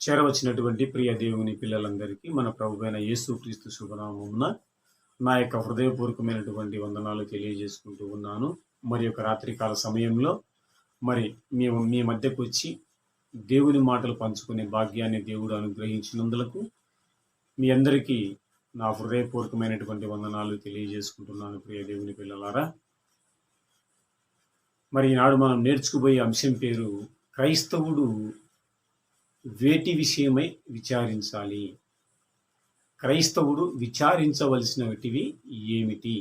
చేరవచ్చినటువంటి ప్రియ దేవుని పిల్లలందరికీ మన ప్రభువైన యేసుక్రీస్తు శుభనామమున నా యొక్క హృదయపూర్వకమైనటువంటి వందనాలు తెలియజేసుకుంటూ ఉన్నాను. మరి యొక్క రాత్రికాల సమయంలో మరి మేము మీ మధ్యకు వచ్చి దేవుని మాటలు పంచుకునే భాగ్యాన్ని దేవుడు అనుగ్రహించినందులకు మీ అందరికీ నా హృదయపూర్వకమైనటువంటి వందనాలు తెలియజేసుకుంటున్నాను ప్రియ దేవుని పిల్లలారా. మరి ఈనాడు మనం నేర్చుకుపోయే అంశం పేరు క్రైస్తవుడు వేటి విషయమై విచారించాలి. క్రైస్తవుడు విచారించవలసినటివి ఏమిటి?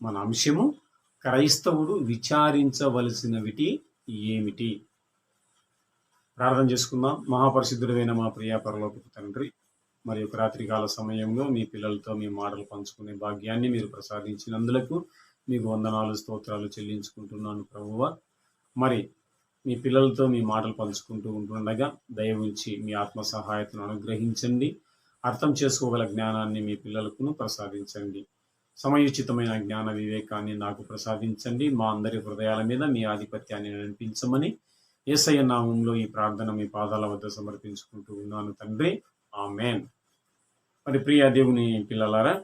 మన అంశము క్రైస్తవుడు విచారించవలసినవిటి ఏమిటి? ప్రార్థన చేసుకుందాం. మహాపరిశుద్ధుడైన మా ప్రియ పరలోకపు తండ్రి, మరి ఒక రాత్రికాల సమయంలో మీ పిల్లలతో మీ మాటలు పంచుకునే భాగ్యాన్ని మీరు ప్రసాదించినందులకు మీకు వందనాలు స్తోత్రాలు చెల్లించుకుంటున్నాను ప్రభువా. మరి మీ పిల్లలతో మీ మాటలు పంచుకుంటూ ఉంటుండగా దయ ఉంచి మీ ఆత్మ సహాయతను అనుగ్రహించండి. అర్థం చేసుకోగల జ్ఞానాన్ని మీ పిల్లలకు ప్రసాదించండి. సమయోచితమైన జ్ఞాన వివేకాన్ని నాకు ప్రసాదించండి. మా అందరి హృదయాల మీద మీ ఆధిపత్యాన్ని నడిపించమని యేసయ్య నామంలో ఈ ప్రార్థన మీ పాదాల వద్ద సమర్పించుకుంటూ ఉన్నాను తండ్రి, ఆమేన్. మరి ప్రియ దేవుని పిల్లలారా,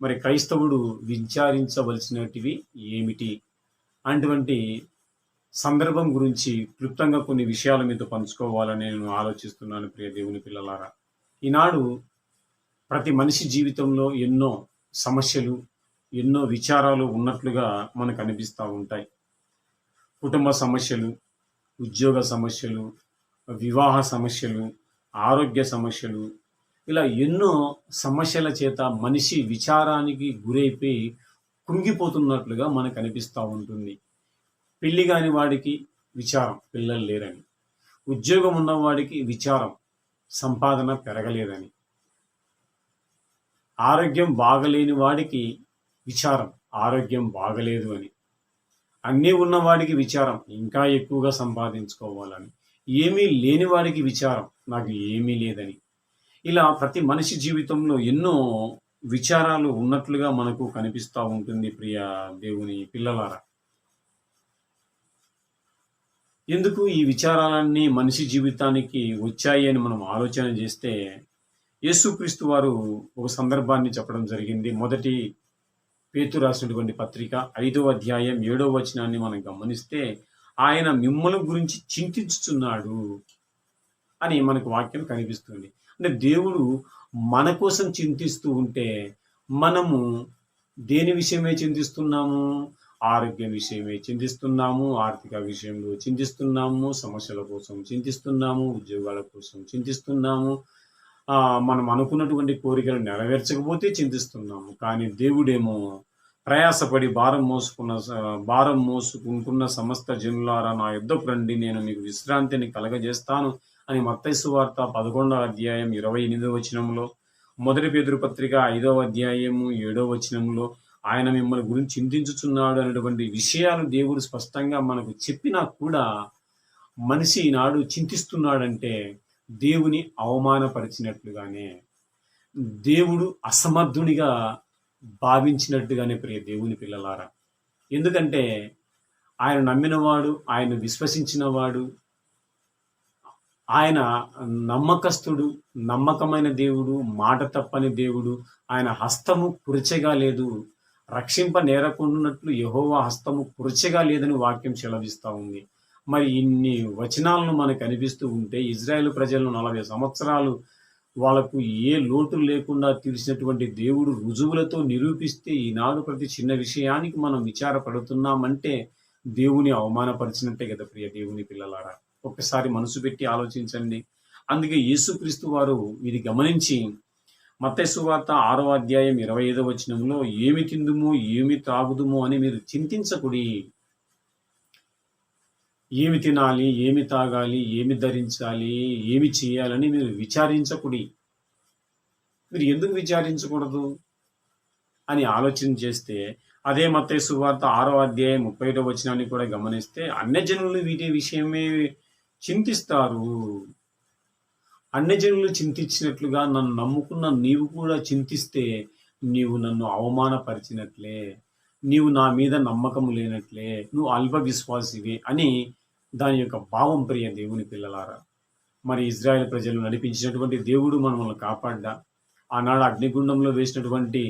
మరి క్రైస్తవుడు విచారించవలసినటివి ఏమిటి అటువంటి సందర్భం గురించి క్లుప్తంగా కొన్ని విషయాలు మీతో పంచుకోవాలని నేను ఆలోచిస్తున్నాను ప్రియ దేవుని పిల్లలారా. ఈనాడు ప్రతి మనిషి జీవితంలో ఎన్నో సమస్యలు, ఎన్నో విచారాలు ఉన్నట్లుగా మనకు అనిపిస్తూ ఉంటాయి. కుటుంబ సమస్యలు, ఉద్యోగ సమస్యలు, వివాహ సమస్యలు, ఆరోగ్య సమస్యలు, ఇలా ఎన్నో సమస్యల చేత మనిషి విచారానికి గురైపోయి కృంగిపోతున్నట్లుగా మనకు అనిపిస్తూ ఉంటుంది. పెళ్లి కాని వాడికి విచారం, పిల్లలు లేరని. ఉద్యోగం ఉన్నవాడికి విచారం, సంపాదన పెరగలేదని. ఆరోగ్యం బాగలేని వాడికి విచారం, ఆరోగ్యం బాగలేదు అని. అన్నీ ఉన్నవాడికి విచారం, ఇంకా ఎక్కువగా సంపాదించుకోవాలని. ఏమీ లేని వాడికి విచారం, నాకు ఏమీ లేదని. ఇలా ప్రతి మనిషి జీవితంలో ఎన్నో విచారాలు ఉన్నట్లుగా మనకు కనిపిస్తూ ఉంటుంది ప్రియ దేవుని పిల్లలారా. ఎందుకు ఈ విచారాలన్నీ మనిషి జీవితానికి వచ్చాయి అని మనం ఆలోచన చేస్తే, యేసుక్రీస్తు వారు ఒక సందర్భాన్ని చెప్పడం జరిగింది. మొదటి పేతురు రాసినటువంటి పత్రిక 5వ అధ్యాయం 7వ వచనాన్ని మనం గమనిస్తే, ఆయన మిమ్మల్ని గురించి చింతించుచున్నాడు అని మనకు వాక్యం కనిపిస్తుంది. అంటే దేవుడు మన కోసం చింతిస్తూ ఉంటే మనము దేని విషయమే చింతిస్తున్నాము? ఆరోగ్య విషయమే చింతిస్తున్నాము, ఆర్థిక విషయంలో చింతిస్తున్నాము, సమస్యల కోసం చింతిస్తున్నాము, ఉద్యోగాల కోసం చింతిస్తున్నాము, మనం అనుకున్నటువంటి కోరికలు నెరవేర్చకపోతే చింతిస్తున్నాము. కానీ దేవుడేమో ప్రయాసపడి భారం మోసుకుంటున్న సమస్త జనులారా నా యుద్ధకు రండి, నేను మీకు విశ్రాంతిని కలగజేస్తాను అని మత్తయి సువార్త 11వ అధ్యాయం 28వ వచనంలో, మొదటి పేతురు పత్రిక 5వ అధ్యాయము 7వ వచనంలో ఆయన మిమ్మల్ని గురించి చింతించుచున్నాడు అనేటువంటి విషయాలు దేవుడు స్పష్టంగా మనకు చెప్పినా కూడా మనిషి ఈనాడు చింతిస్తున్నాడంటే దేవుని అవమానపరిచినట్లుగానే, దేవుడు అసమర్థునిగా భావించినట్టుగానే ప్రియ దేవుని పిల్లలారా. ఎందుకంటే ఆయన నమ్మినవాడు, ఆయన విశ్వసించినవాడు, ఆయన నమ్మకస్తుడు, నమ్మకమైన దేవుడు, మాట తప్పని దేవుడు. ఆయన హస్తము కురచగా లేదు, రక్షింప నేరకుండానట్లు యెహోవా హస్తము కురచగా లేదని వాక్యం సెలవిస్తూ ఉంది. మరి ఇన్ని వచనాలను మనకు అనిపిస్తూ ఉంటే, ఇజ్రాయేల్ ప్రజలను 40 సంవత్సరాలు వాళ్ళకు ఏ లోటు లేకుండా తీర్చినటువంటి దేవుడు రుజువులతో నిరూపిస్తే ఈనాడు ప్రతి చిన్న విషయానికి మనం విచారపడుతున్నామంటే దేవుని అవమానపరిచినట్టే కదా ప్రియ దేవుని పిల్లలారా. ఒక్కసారి మనసు పెట్టి ఆలోచించండి. అందుకే యేసుక్రీస్తు వారు ఇది గమనించి మత్తయి సువార్త 6వ అధ్యాయం 25వ వచనంలో, ఏమి తిందుము ఏమి త్రాగుదుము అని మీరు చింతించకుడి. ఏమి తినాలి, ఏమి తాగాలి, ఏమి ధరించాలి, ఏమి చేయాలని మీరు విచారించకుడి. మీరు ఎందుకు విచారించకూడదు అని ఆలోచన చేస్తే, అదే మత్తయి సువార్త 6వ అధ్యాయం 31వ వచనాన్ని కూడా గమనిస్తే, అన్యజనులు వీటి విషయమే చింతిస్తారు. అన్యజనులు చింతించినట్లుగా నన్ను నమ్ముకున్న నీవు కూడా చింతిస్తే నీవు నన్ను అవమానపరిచినట్లే, నీవు నా మీద నమ్మకం లేనట్లే, నువ్వు అల్ప విశ్వాసివే అని దాని యొక్క భావం ప్రియ దేవుని పిల్లలారా. మరి ఇజ్రాయెల్ ప్రజలు నడిపించినటువంటి దేవుడు మనల్ని కాపాడ్డా. ఆనాడు అగ్నిగుండంలో వేసినటువంటి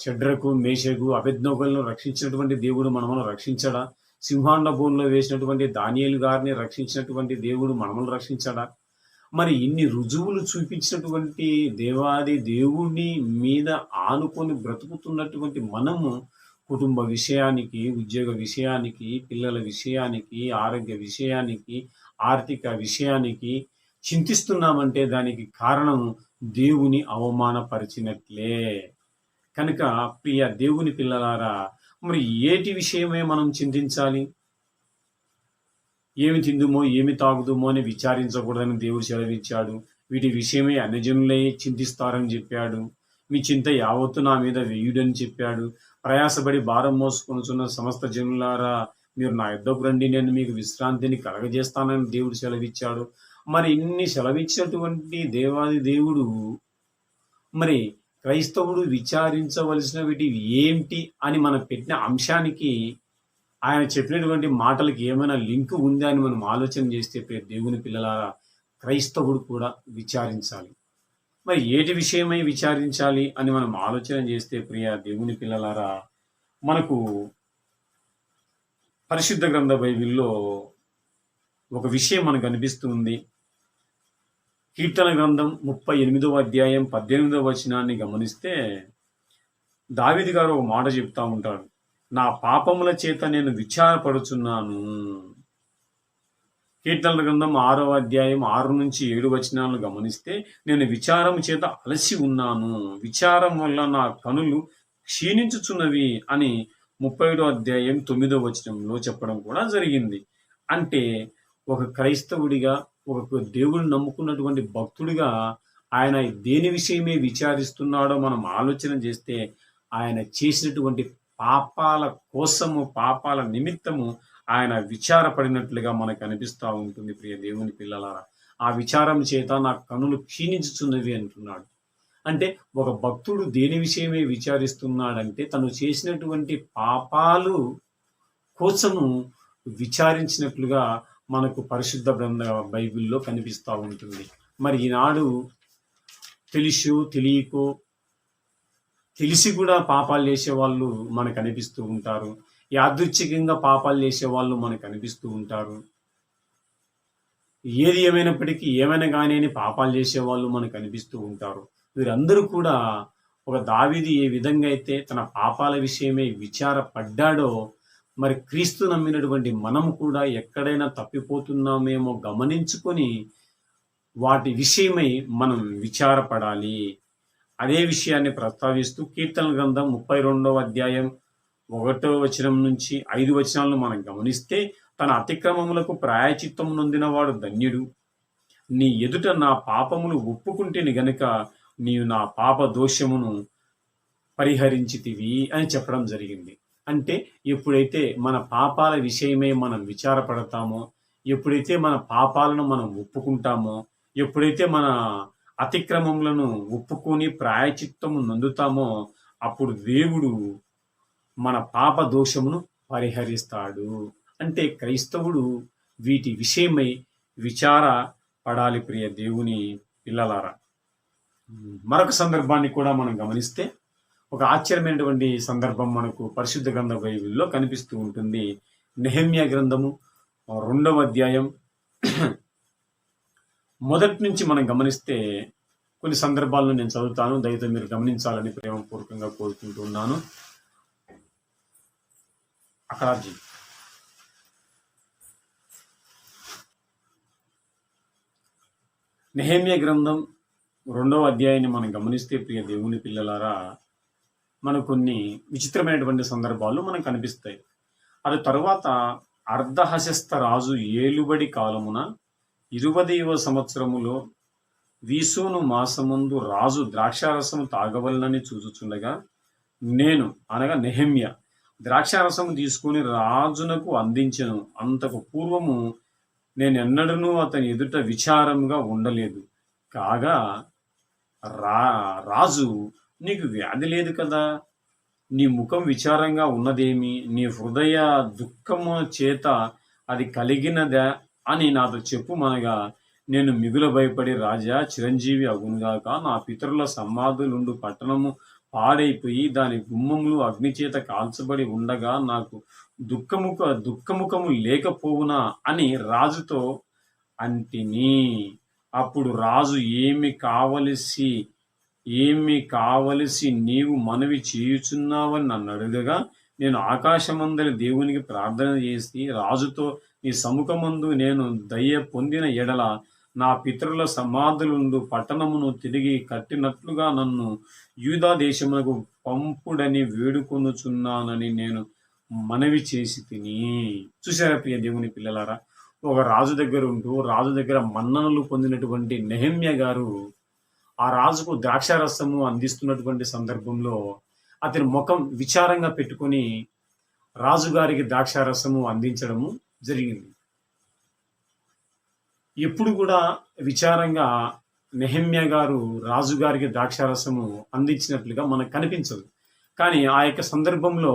షడ్రకు, మేషకు, అబేద్నెగోలను రక్షించినటువంటి దేవుడు మనల్ని రక్షించడా? సింహాండ బోన్లో వేసినటువంటి దానియేలు గారిని రక్షించినటువంటి దేవుడు మనల్ని రక్షించడా? మరి ఇన్ని రుజువులు చూపించినటువంటి దేవాది దేవుని మీద ఆనుకొని బ్రతుకుతున్నటువంటి మనము కుటుంబ విషయానికి, ఉద్యోగ విషయానికి, పిల్లల విషయానికి, ఆరోగ్య విషయానికి, ఆర్థిక విషయానికి చింతిస్తున్నామంటే దానికి కారణం దేవుని అవమానపరిచినట్లే. కనుక ప్రియ దేవుని పిల్లలారా, మరి ఏటి విషయమే మనం చింతించాలి? ఏమి తిందుమో, ఏమి తాగుదుమో అని విచారించకూడదని దేవుడు సెలవిచ్చాడు. వీటి విషయమే అన్యజనులై చింతిస్తారని చెప్పాడు. మీ చింత యావత్తు నా మీద వేయుడని చెప్పాడు. ప్రయాసపడి భారం మోసుకొనుచున్న సమస్త జనులారా, మీరు నా యుద్ధకు రండి, నేను మీకు విశ్రాంతిని కలగజేస్తానని దేవుడు సెలవిచ్చాడు. మరి ఇన్ని సెలవిచ్చినటువంటి దేవాది దేవుడు మరి క్రైస్తవుడు విచారించవలసినవి ఏంటి అని మనం పెట్టిన అంశానికి ఆయన చెప్పినటువంటి మాటలకి ఏమైనా లింక్ ఉందా అని మనం ఆలోచన చేస్తే దేవుని పిల్లలారా, క్రైస్తవుడు కూడా విచారించాలి. మరి ఏటి విషయమై విచారించాలి అని మనం ఆలోచన చేస్తే ప్రియ దేవుని పిల్లలారా, మనకు పరిశుద్ధ గ్రంథ బైబిల్లో ఒక విషయం మనకు అనిపిస్తుంది. కీర్తన గ్రంథం 38వ అధ్యాయం 18వ వచనాన్ని గమనిస్తే దావీదు గారు ఒక మాట చెప్తా ఉంటాడు. నా పాపముల చేత నేను విచారపడుచున్నాను. కీర్తన గ్రంథం 6వ అధ్యాయం 6 నుంచి 7 వచనాలను గమనిస్తే నేను విచారం చేత అలసి ఉన్నాను, విచారం వల్ల నా కనులు క్షీణించుచున్నవి అని 37వ అధ్యాయం 9వ వచనంలో చెప్పడం కూడా జరిగింది. అంటే ఒక క్రైస్తవుడిగా, ఒక దేవుడిని నమ్ముకున్నటువంటి భక్తుడిగా ఆయన దేని విషయమే విచారిస్తున్నాడో మనం ఆలోచన చేస్తే ఆయన చేసినటువంటి పాపాల కోసము, పాపాల నిమిత్తము ఆయన విచారపడినట్లుగా మనకు అనిపిస్తూ ఉంటుంది ప్రియ దేవుని పిల్లలారా. ఆ విచారం చేత నా కనులు క్షీణించుచున్నవి అంటున్నాడు. అంటే ఒక భక్తుడు దేని విషయమే విచారిస్తున్నాడంటే తను చేసినటువంటి పాపాలు కోసము విచారించినట్లుగా మనకు పరిశుద్ధ గ్రంథ బైబిల్లో కనిపిస్తూ ఉంటుంది. మరి ఈనాడు తెలుసు తెలియకో తెలిసి కూడా పాపాలు చేసేవాళ్ళు మనకు అనిపిస్తూ ఉంటారు. యాదృచ్ఛికంగా పాపాలు చేసేవాళ్ళు మనకు అనిపిస్తూ ఉంటారు. ఏది ఏమైనప్పటికీ ఏమైనా కానీ అని పాపాలు చేసేవాళ్ళు మనకు అనిపిస్తూ ఉంటారు. వీరందరూ కూడా ఒక దావీదు ఏ విధంగా అయితే తన పాపాల విషయమే విచారపడ్డాడో, మరి క్రీస్తు నమ్మినటువంటి మనం కూడా ఎక్కడైనా తప్పిపోతున్నామేమో గమనించుకొని వాటి విషయమై మనం విచారపడాలి. అదే విషయాన్ని ప్రస్తావిస్తూ కీర్తన గ్రంథం 32వ అధ్యాయం 1వ వచనం నుంచి 5 వచనాలను మనం గమనిస్తే తన అతిక్రమములకు ప్రాయచిత్తం నొందినవాడు ధన్యుడు. నీ ఎదుట నా పాపములు ఒప్పుకుంటేని గనుక నీవు నా పాప దోషమును పరిహరించితివి అని చెప్పడం జరిగింది. అంటే ఎప్పుడైతే మన పాపాల విషయమే మనం విచారపడతామో, ఎప్పుడైతే మన పాపాలను మనం ఒప్పుకుంటామో, ఎప్పుడైతే మన అతిక్రమములను ఒప్పుకొని ప్రాయచిత్తము నొందుతామో అప్పుడు దేవుడు మన పాప దోషమును పరిహరిస్తాడు. అంటే క్రైస్తవుడు వీటి విషయమై విచారపడాలి ప్రియ దేవుని పిల్లలారా. మరొక సందర్భాన్ని కూడా మనం గమనిస్తే ఒక ఆశ్చర్యమైనటువంటి సందర్భం మనకు పరిశుద్ధ గ్రంథ బైబిల్లో కనిపిస్తూ ఉంటుంది. నెహెమ్యా గ్రంథము 2వ అధ్యాయం మొదటి నుంచి మనం గమనిస్తే కొన్ని సందర్భాలను నేను చదువుతాను. దయతో మీరు గమనించాలని ప్రేమపూర్వకంగా కోరుకుంటున్నాను. అక్కడ నెహెమ్యా గ్రంథం 2వ అధ్యాయాన్ని మనం గమనిస్తే ప్రియ దేవుని పిల్లలారా, మనకు కొన్ని విచిత్రమైనటువంటి సందర్భాలు మనకు కనిపిస్తాయి. అది తరువాత అర్ధహశస్త రాజు ఏలుబడి కాలమున 20వ సంవత్సరములో వీసోను మాసమందు రాజు ద్రాక్షారసము తాగవలనని చూచుచుండగా నేను అనగా నెహెమ్యా ద్రాక్షారసము తీసుకుని రాజునకు అందించెను. అంతకు పూర్వము నేను ఎన్నడూ అతని ఎదుట విచారముగా ఉండలేదు. కాగా రాజు, నీకు వ్యాధి లేదు కదా, నీ ముఖం విచారంగా ఉన్నదేమి, నీ హృదయ దుఃఖము చేత అది కలిగినదా అని నాతో చెప్పుమనగా, నేను మిగుల భయపడి, రాజా చిరంజీవి అగునుగాక, నా పితరుల సమాధులుండు పట్టణము పాడైపోయి దాని గుమ్మములు అగ్నిచేత కాల్చబడి ఉండగా నాకు దుఃఖముఖము లేకపోవునా అని రాజుతో అంటిని. అప్పుడు రాజు, ఏమి కావలసి నీవు మనవి చేయుచున్నావని నన్ను అడుగగా, నేను ఆకాశమందలి దేవునికి ప్రార్థన చేసి రాజుతో, నీ సముఖమందు నేను దయ పొందిన ఎడల నా పితరుల సమాధులుండు పట్టణమును తిరిగి కట్టినట్లుగా నన్ను యూదా దేశమునకు పంపుడని వేడుకొనుచున్నానని నేను మనవి చేసి తిని. చూసారా ప్రియ దేవుని పిల్లలారా, ఒక రాజు దగ్గర ఉంటూ రాజు దగ్గర మన్ననలు పొందినటువంటి నెహెమ్యా గారు ఆ రాజుకు ద్రాక్షారసము అందిస్తున్నటువంటి సందర్భంలో అతని ముఖం విచారంగా పెట్టుకొని రాజుగారికి ద్రాక్షారసము అందించడము జరిగింది. ఎప్పుడు కూడా విచారంగా నెహెమ్యా గారు రాజుగారికి ద్రాక్షారసము అందించినట్లుగా మనకు కనిపించదు. కానీ ఆ యొక్క సందర్భంలో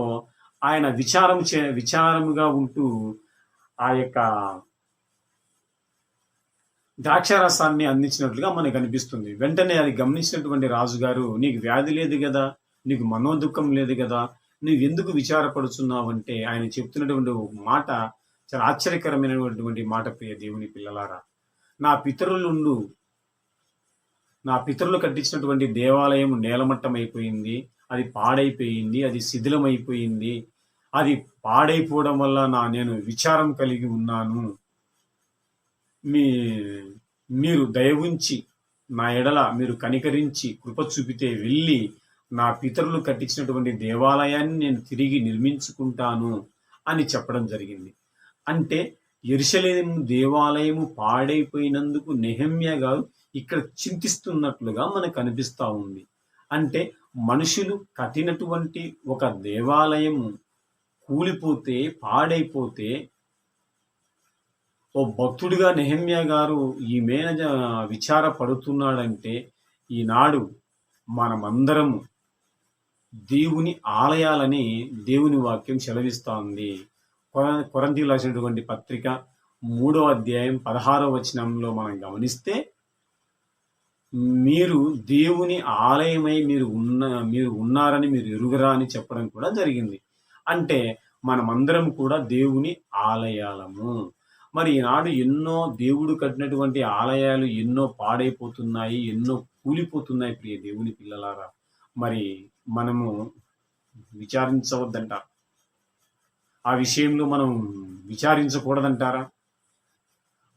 ఆయన విచారముగా ఉంటూ ఆ యొక్క ద్రాక్షారసాన్ని అందించినట్లుగా మనకు అనిపిస్తుంది. వెంటనే అది గమనించినటువంటి రాజుగారు, నీకు వ్యాధి లేదు కదా, నీకు మనోదుఖం లేదు కదా, నువ్వు ఎందుకు విచారపడుతున్నావంటే ఆయన చెప్తున్నటువంటి మాట చాలా ఆశ్చర్యకరమైనటువంటి మాట. ప్రియ దేవుని పిల్లలారా, నా పితరులు కట్టించినటువంటి దేవాలయం నేలమట్టం అయిపోయింది, అది పాడైపోయింది, అది శిథిలమైపోయింది. అది పాడైపోవడం వల్ల నేను విచారం కలిగి ఉన్నాను. మీరు దయ ఉంచి నా ఎడల మీరు కనికరించి కృప చూపితే వెళ్ళి నా పితరులు కట్టించినటువంటి దేవాలయాన్ని నేను తిరిగి నిర్మించుకుంటాను అని చెప్పడం జరిగింది. అంటే యెరూషలేము దేవాలయము పాడైపోయినందుకు నెహెమ్యా గారు ఇక్కడ చింతిస్తున్నట్లుగా మనకు అనిపిస్తూ ఉంది. అంటే మనుషులు కట్టినటువంటి ఒక దేవాలయము కూలిపోతే, పాడైపోతే, ఓ భక్తుడిగా నెహెమ్యా గారు ఈ మీద విచారపడుతున్నాడంటే, ఈనాడు మనమందరము దేవుని ఆలయాలని దేవుని వాక్యం సెలవిస్తోంది. కొరింథీయులకు రాసినటువంటి పత్రిక 3వ అధ్యాయం 16వ వచనంలో మనం గమనిస్తే, మీరు దేవుని ఆలయమై మీరు ఉన్నారని మీరు ఎరుగరా అని చెప్పడం కూడా జరిగింది. అంటే మనమందరం కూడా దేవుని ఆలయాలము. మరి ఈనాడు ఎన్నో దేవుడు కట్టినటువంటి ఆలయాలు ఎన్నో పాడైపోతున్నాయి, ఎన్నో కూలిపోతున్నాయి. ప్రియ దేవుని పిల్లలారా, మరి మనము విచారించవద్దంటారా? ఆ విషయంలో మనం విచారించకూడదంటారా?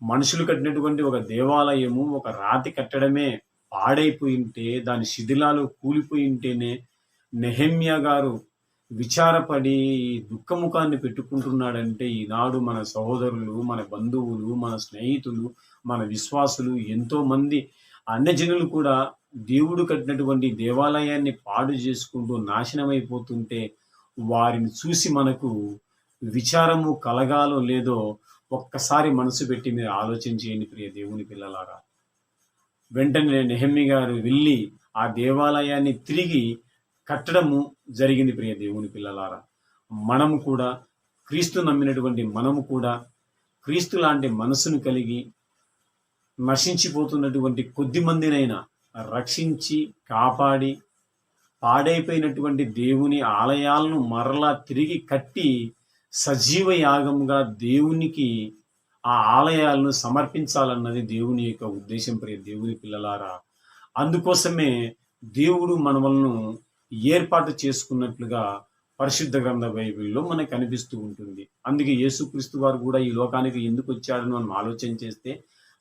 మనుషులు కట్టినటువంటి ఒక దేవాలయము, ఒక రాతి కట్టడమే పాడైపోయింటే, దాని శిథిలాలు కూలిపోయింటేనే నెహెమ్యా గారు విచారపడి దుఃఖముఖాన్ని పెట్టుకుంటున్నాడంటే, ఈనాడు మన సహోదరులు, మన బంధువులు, మన స్నేహితులు, మన విశ్వాసులు, ఎంతో మంది అన్యజనులు కూడా దేవుడు కట్టినటువంటి దేవాలయాన్ని పాడు చేసుకుంటూ నాశనమైపోతుంటే, వారిని చూసి మనకు విచారము కలగాలో లేదో ఒక్కసారి మనసు పెట్టి మీరు ఆలోచన చేయండి ప్రియ దేవుని పిల్లలారా. వెంటనే నెహెమ్యా గారు వెళ్ళి ఆ దేవాలయాన్ని తిరిగి కట్టడము జరిగింది. ప్రియ దేవుని పిల్లలారా, మనము కూడా, క్రీస్తు నమ్మినటువంటి మనము కూడా క్రీస్తు లాంటి మనసును కలిగి నశించిపోతున్నటువంటి కొద్ది మందినైనా రక్షించి కాపాడి పాడైపోయినటువంటి దేవుని ఆలయాలను మరలా తిరిగి కట్టి సజీవ యాగంగా దేవునికి ఆ ఆలయాలను సమర్పించాలన్నది దేవుని యొక్క ఉద్దేశం. ప్రియ దేవుని పిల్లలారా, అందుకోసమే దేవుడు మనలను ఏర్పాటు చేసుకున్నట్లుగా పరిశుద్ధ గ్రంథ బైబిల్లో మనకు కనిపిస్తూ ఉంటుంది. అందుకే యేసుక్రీస్తు వారు కూడా ఈ లోకానికి ఎందుకు వచ్చాడని మనం ఆలోచన చేస్తే,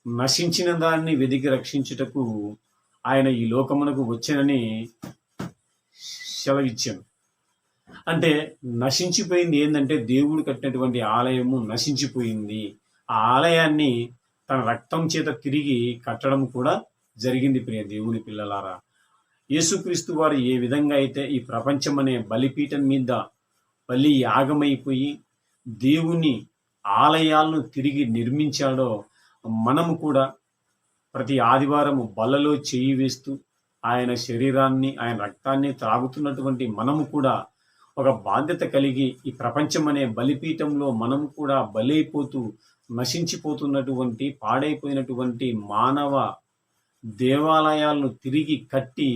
నశించిన దాన్ని వెదికి రక్షించుటకు ఆయన ఈ లోకమునకు వచ్చానని సెలవిచ్చాను. అంటే నశించిపోయింది ఏంటంటే, దేవుడు కట్టినటువంటి ఆలయము నశించిపోయింది. ఆ ఆలయాన్ని తన రక్తం చేత తిరిగి కట్టడం కూడా జరిగింది. ప్రియ దేవుని పిల్లలారా, యేసుక్రీస్తు వారు ఏ విధంగా అయితే ఈ ప్రపంచం అనే బలిపీఠం మీద బలి యాగమైపోయి దేవుని ఆలయాలను తిరిగి నిర్మించాడో, మనము కూడా ప్రతి ఆదివారము బలలో చేయి వేస్తూ ఆయన శరీరాన్ని, ఆయన రక్తాన్ని త్రాగుతున్నటువంటి మనము కూడా ఒక బాధ్యత కలిగి ఈ ప్రపంచం అనే బలిపీఠంలో మనము కూడా బలైపోతూ నశించిపోతున్నటువంటి పాడైపోయినటువంటి మానవ దేవాలయాలను తిరిగి కట్టి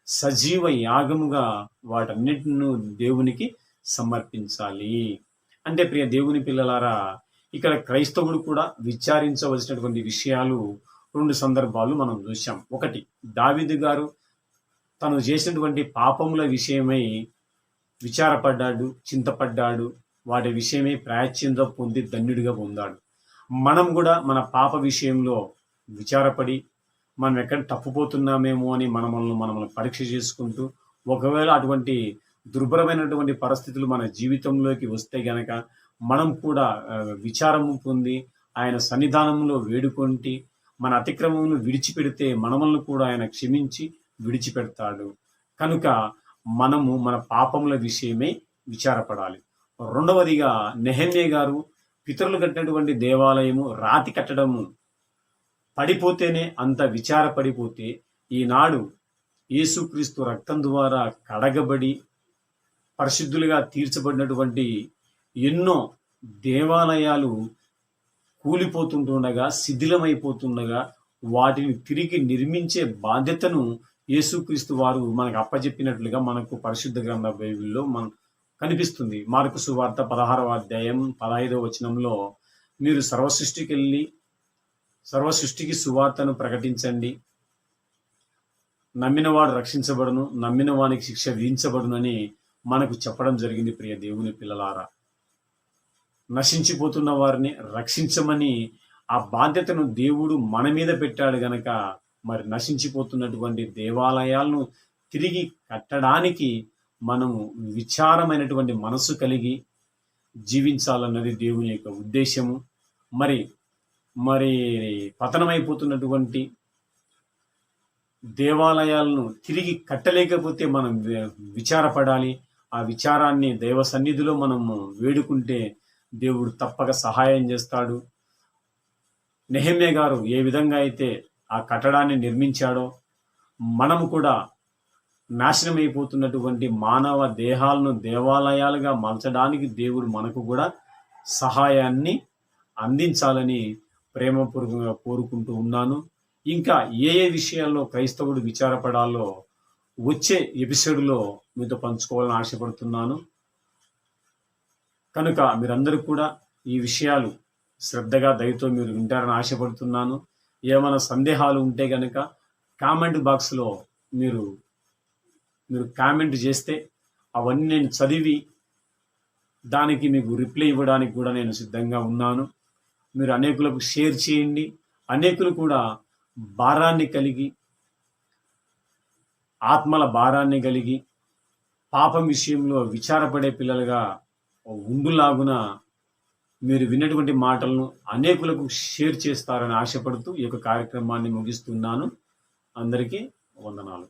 సజీవ యాగముగా వాటన్నిటిని దేవునికి సమర్పించాలి. అంటే ప్రియ దేవుని పిల్లలారా, ఇక్కడ క్రైస్తవుడు కూడా విచారించవలసినటువంటి విషయాలు 2 సందర్భాలు మనం చూశాం. ఒకటి, దావీదు గారు తను చేసినటువంటి పాపముల విషయమై విచారపడ్డాడు, చింతపడ్డాడు, వాటి విషయమై ప్రాయశ్చిత్తం పొంది ధన్యుడిగా పొందాడు. మనం కూడా మన పాప విషయంలో విచారపడి మనం ఎక్కడ తప్పుపోతున్నామేమో అని మనల్ని పరీక్ష చేసుకుంటూ, ఒకవేళ అటువంటి దుర్భరమైనటువంటి పరిస్థితులు మన జీవితంలోకి వస్తే గనక మనం కూడా విచారము పొంది ఆయన సన్నిధానంలో వేడుకొంటి మన అతిక్రమమును విడిచిపెడితే మనల్ని కూడా ఆయన క్షమించి విడిచిపెడతాడు. కనుక మనము మన పాపముల విషయమై విచారపడాలి. రెండవదిగా, నెహెమ్యా గారు పితరులు కట్టినటువంటి దేవాలయము రాతి కట్టడము పడిపోతేనే అంత విచారపడిపోతే, ఈనాడు యేసుక్రీస్తు రక్తం ద్వారా కడగబడి పరిశుద్ధులుగా తీర్చబడినటువంటి ఎన్నో దేవాలయాలు కూలిపోతుండగా, శిథిలమైపోతుండగా వాటిని తిరిగి నిర్మించే బాధ్యతను యేసుక్రీస్తు వారు మనకు అప్పచెప్పినట్లుగా మనకు పరిశుద్ధ గ్రంథ బైబిల్లో కనిపిస్తుంది. మార్కు సువార్త 16వ అధ్యాయం 15వ వచనంలో, మీరు సర్వసృష్టికి సువార్తను ప్రకటించండి, నమ్మినవాడు రక్షించబడును, నమ్మిన వానికి శిక్ష విధించబడునని మనకు చెప్పడం జరిగింది. ప్రియ దేవుని పిల్లలారా, నశించిపోతున్న వారిని రక్షించమని ఆ బాధ్యతను దేవుడు మన మీద పెట్టాడు గనక, మరి నశించిపోతున్నటువంటి దేవాలయాలను తిరిగి కట్టడానికి మనము విచారమైనటువంటి మనసు కలిగి జీవించాలన్నది దేవుని యొక్క ఉద్దేశము. మరి పతనమైపోతున్నటువంటి దేవాలయాలను తిరిగి కట్టలేకపోతే మనం విచారపడాలి. ఆ విచారాన్ని దైవ సన్నిధిలో మనము వేడుకుంటే దేవుడు తప్పక సహాయం చేస్తాడు. నెహెమ్యా గారు ఏ విధంగా అయితే ఆ కట్టడాన్ని నిర్మించాడో, మనము కూడా నాశనమైపోతున్నటువంటి మానవ దేహాలను దేవాలయాలుగా మలచడానికి దేవుడు మనకు కూడా సహాయాన్ని అందించాలని ప్రేమపూర్వకంగా కోరుకుంటూ ఉన్నాను. ఇంకా ఏ విషయాల్లో క్రైస్తవుడు విచారపడాలో వచ్చే ఎపిసోడ్లో మీతో పంచుకోవాలని ఆశపడుతున్నాను. కనుక మీరందరూ కూడా ఈ విషయాలు శ్రద్ధగా దయతో మీరు వింటారని ఆశపడుతున్నాను. ఏమైనా సందేహాలు ఉంటే కనుక కామెంట్ బాక్స్లో మీరు కామెంట్ చేస్తే అవన్నీ నేను చదివి దానికి మీకు రిప్లై ఇవ్వడానికి కూడా నేను సిద్ధంగా ఉన్నాను. మీరు అనేకులకు షేర్ చేయండి. అనేకులు కూడా భారాన్ని కలిగి, ఆత్మల భారాన్ని కలిగి, పాపం విషయంలో విచారపడే పిల్లలుగా ఉండులాగున మీరు విన్నటువంటి మాటలను అనేకులకు షేర్ చేస్తారని ఆశపడుతూ ఈ యొక్క కార్యక్రమాన్ని ముగిస్తున్నాను. అందరికీ వందనాలు.